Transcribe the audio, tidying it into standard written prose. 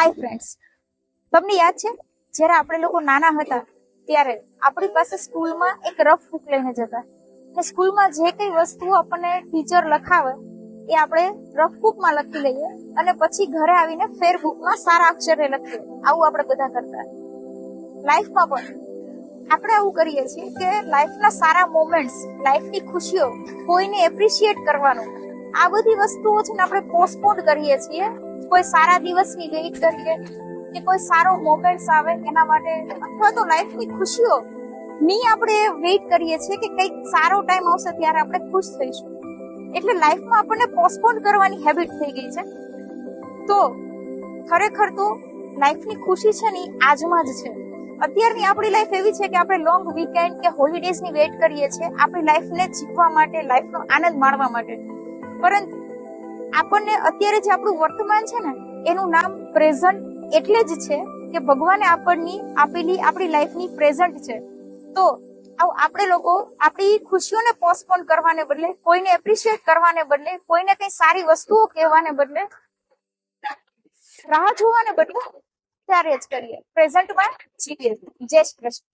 Hi friends, તમને યાદ છે જ્યારે આપણે લોકો નાના હતા ત્યારે આપણી પાસે સ્કૂલમાં એક રફ બુક લઈને જતા ને સ્કૂલમાં જે કઈ વસ્તુઓ આપણને ટીચર લખાવે એ આપણે રફ બુકમાં લખી લઈએ અને પછી ઘરે આવીને ફેર બુકમાં સારા અક્ષરે લખીએ. આવું આપણે બધા કરતા. લાઈફમાં પણ આપણે આવું કરીએ છીએ કે લાઈફના સારા મોમેન્ટ્સ, લાઈફની ખુશીઓ કોઈને એપ્રિશિએટ કરવાનું, આ બધી વસ્તુઓ છે ને આપણે પોસ્ટપોન કરીએ છીએ. કોઈ સારા દિવસની વેઇટ કરીએ કે કોઈ સારો મોમેન્ટ્સ આવે એના માટે, અથવા તો લાઈફની ખુશીઓ ની આપણે વેઇટ કરીએ છીએ કે કંઈક સારો ટાઈમ આવશે ત્યારે આપણે ખુશ થઈશું. એટલે લાઈફમાં આપણને પોસ્ટપોન કરવાની હેબિટ થઈ ગઈ છે. તો ખરેખર તો લાઈફની ખુશી છે ને આજમાં જ છે. અત્યારની આપણી લાઈફ એવી છે કે આપણે લોંગ વીકેન્ડ કે હોલિડેઝની વેઇટ કરીએ છીએ આપણી લાઈફને જીવવા માટે, લાઈફનો આનંદ માણવા માટે. પરંતુ આપણને અત્યારે જે આપણું વર્તમાન છે ને એનું નામ પ્રેઝન્ટ એટલે જ છે કે ભગવાને આપણની આપેલી આપણી લાઈફની પ્રેઝન્ટ છે. તો આપણે લોકો આપણી ખુશીઓને પોસ્ટપોન કરવાને બદલે, કોઈને એપ્રિશિએટ કરવાને બદલે, કોઈને કઈ સારી વસ્તુઓ કહેવાને બદલે, રાહ જોવાને બદલે ત્યારે જ કરીએ, પ્રેઝન્ટમાં જીવીએ. જય શ્રી કૃષ્ણ.